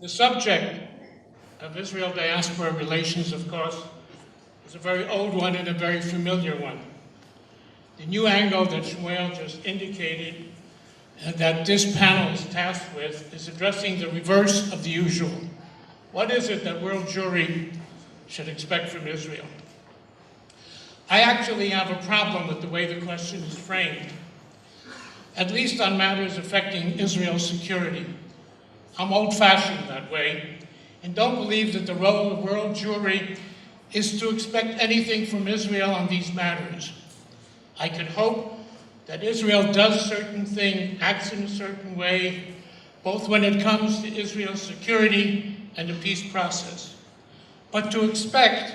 The subject of Israel diaspora relations, of course, is a very old one and a very familiar one. The new angle that Shmuel just indicated and that this panel is tasked with is addressing the reverse of the usual. What is it that world Jewry should expect from Israel? I actually have a problem with the way the question is framed, at least on matters affecting Israel's security. I'm old-fashioned that way and don't believe that the role of world Jewry is to expect anything from Israel on these matters. I can hope that Israel does certain things, acts in a certain way, both when it comes to Israel's security and the peace process. But to expect,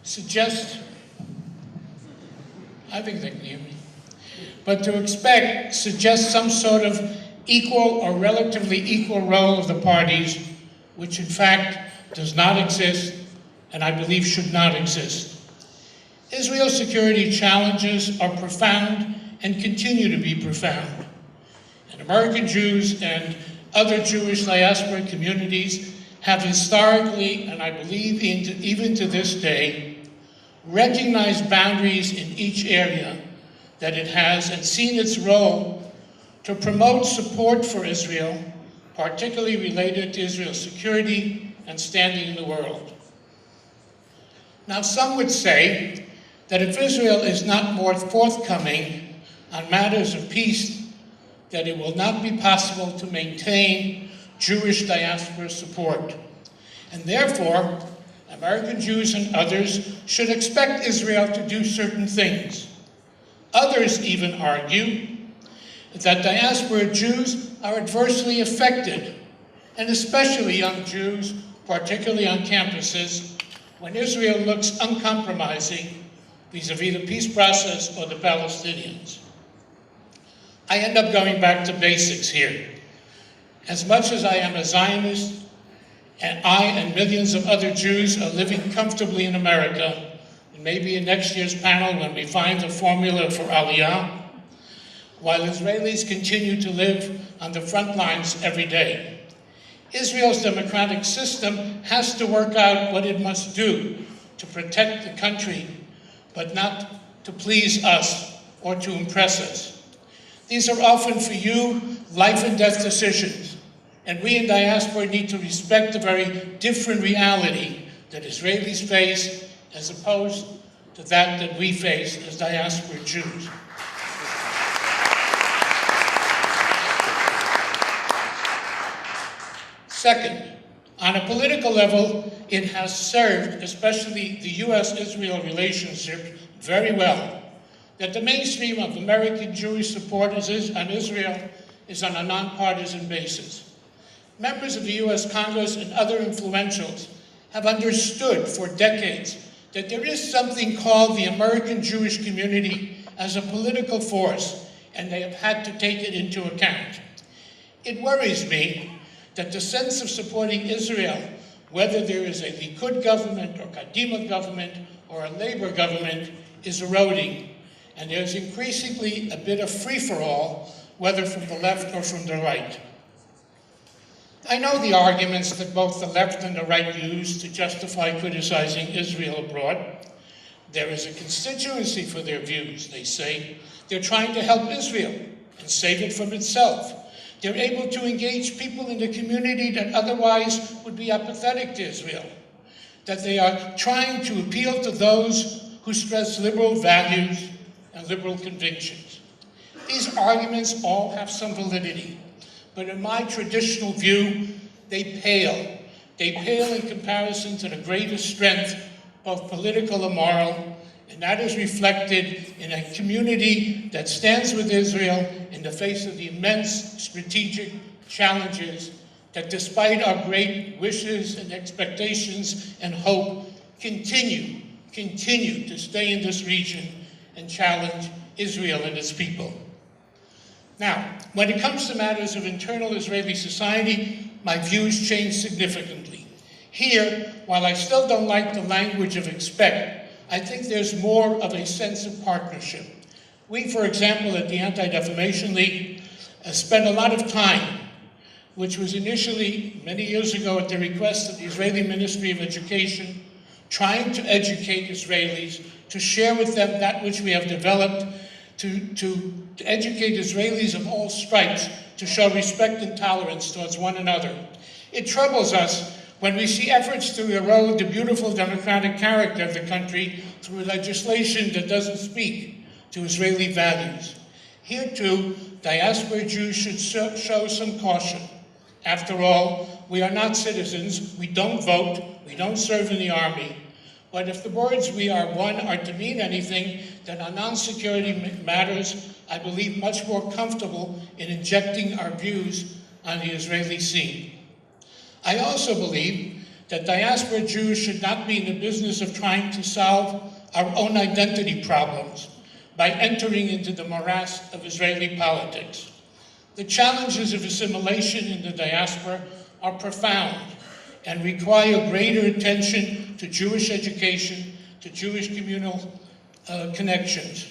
suggests, I think they can hear me, but to expect suggests some sort of equal or relatively equal role of the parties, which in fact does not exist, and I believe should not exist. Israel's security challenges are profound and continue to be profound. And American Jews and other Jewish diaspora communities have historically, and I believe even to this day, recognized boundaries in each area that it has and seen its role to promote support for Israel, particularly related to Israel's security and standing in the world. Now, some would say that if Israel is not more forthcoming on matters of peace, that it will not be possible to maintain Jewish diaspora support. And therefore, American Jews and others should expect Israel to do certain things. Others even argue that diaspora Jews are adversely affected, and especially young Jews, particularly on campuses, when Israel looks uncompromising vis-a-vis the peace process or the Palestinians. I end up going back to basics here. As much as I am a Zionist, and I and millions of other Jews are living comfortably in America, and maybe in next year's panel when we find the formula for Aliyah, while Israelis continue to live on the front lines every day. Israel's democratic system has to work out what it must do to protect the country, but not to please us or to impress us. These are often, for you, life and death decisions, and we in diaspora need to respect the very different reality that Israelis face as opposed to that we face as diaspora Jews. Second, on a political level, it has served, especially the U.S.-Israel relationship, very well, that the mainstream of American Jewish support on Israel is on a nonpartisan basis. Members of the U.S. Congress and other influentials have understood for decades that there is something called the American Jewish community as a political force, and they have had to take it into account. It worries me that the sense of supporting Israel, whether there is a Likud government or Kadima government or a Labor government, is eroding. And there's increasingly a bit of free-for-all, whether from the left or from the right. I know the arguments that both the left and the right use to justify criticizing Israel abroad. There is a constituency for their views, they say. They're trying to help Israel and save it from itself. They're able to engage people in the community that otherwise would be apathetic to Israel. That they are trying to appeal to those who stress liberal values and liberal convictions. These arguments all have some validity, but in my traditional view, they pale. They pale in comparison to the greatest strength, both political and moral, and that is reflected in a community that stands with Israel in the face of the immense strategic challenges that, despite our great wishes and expectations and hope, continue to stay in this region and challenge Israel and its people. Now, when it comes to matters of internal Israeli society, my views change significantly. Here, while I still don't like the language of expect, I think there's more of a sense of partnership. We, for example, at the Anti-Defamation League, spent a lot of time, which was initially, many years ago, at the request of the Israeli Ministry of Education, trying to educate Israelis, to share with them that which we have developed, to educate Israelis of all stripes, to show respect and tolerance towards one another. It troubles us when we see efforts to erode the beautiful democratic character of the country through legislation that doesn't speak to Israeli values. Here too, diaspora Jews should show some caution. After all, we are not citizens, we don't vote, we don't serve in the army. But if the words "we are one" are to mean anything, then on non-security matters, I believe much more comfortable in injecting our views on the Israeli scene. I also believe that diaspora Jews should not be in the business of trying to solve our own identity problems by entering into the morass of Israeli politics. The challenges of assimilation in the diaspora are profound and require greater attention to Jewish education, to Jewish communal connections.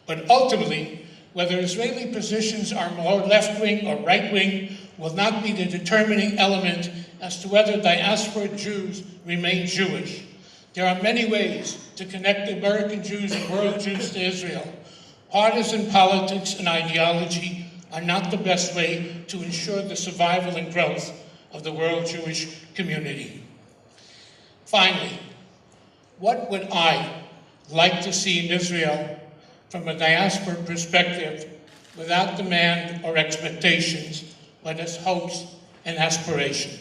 But ultimately, whether Israeli positions are more left-wing or right-wing will not be the determining element as to whether diaspora Jews remain Jewish. There are many ways to connect American Jews and world Jews to Israel. Partisan politics and ideology are not the best way to ensure the survival and growth of the world Jewish community. Finally, what would I like to see in Israel from a diaspora perspective without demand or expectations, but as hopes and aspiration?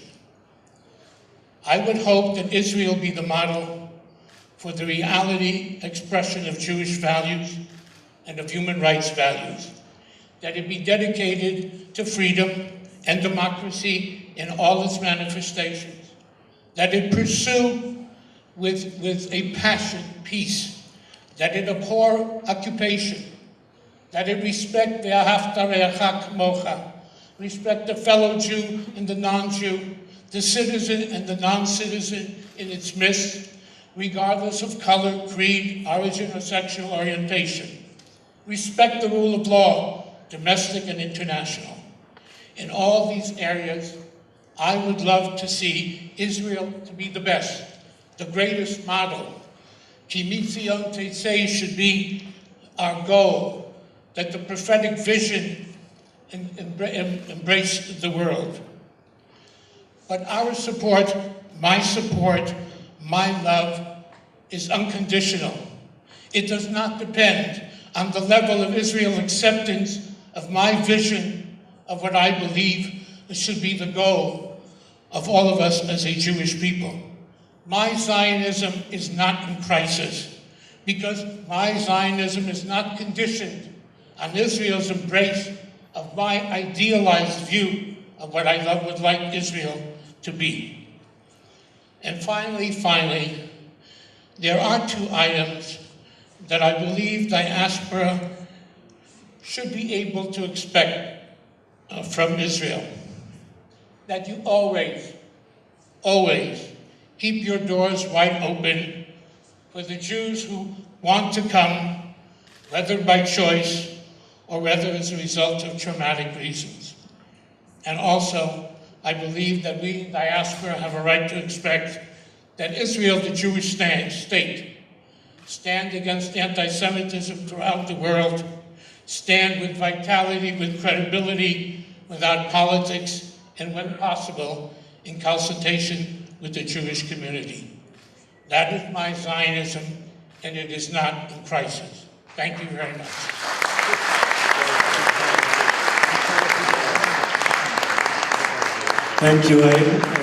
I would hope that Israel be the model for the reality expression of Jewish values and of human rights values, that it be dedicated to freedom and democracy in all its manifestations, that it pursue with a passion peace, that it abhor occupation, that it respect ve'ahavta re'acha kamocha, respect the fellow Jew and the non-Jew, the citizen and the non-citizen in its midst, regardless of color, creed, origin, or sexual orientation. Respect the rule of law, domestic and international. In all these areas, I would love to see Israel to be the best, the greatest model. Ki mitzion tetzei should be our goal, that the prophetic vision embrace the world. But our support, my love, is unconditional. It does not depend on the level of Israel's acceptance of my vision of what I believe should be the goal of all of us as a Jewish people. My Zionism is not in crisis because my Zionism is not conditioned on Israel's embrace of my idealized view of what I would like Israel to be. And finally, there are two items that I believe diaspora should be able to expect from Israel. That you always keep your doors wide open for the Jews who want to come, whether by choice or whether as a result of traumatic reasons. And also, I believe that we in diaspora have a right to expect that Israel, the Jewish state, stand against anti-Semitism throughout the world, stand with vitality, with credibility, without politics, and when possible, in consultation with the Jewish community. That is my Zionism, and it is not in crisis. Thank you very much. Thank you, Abe.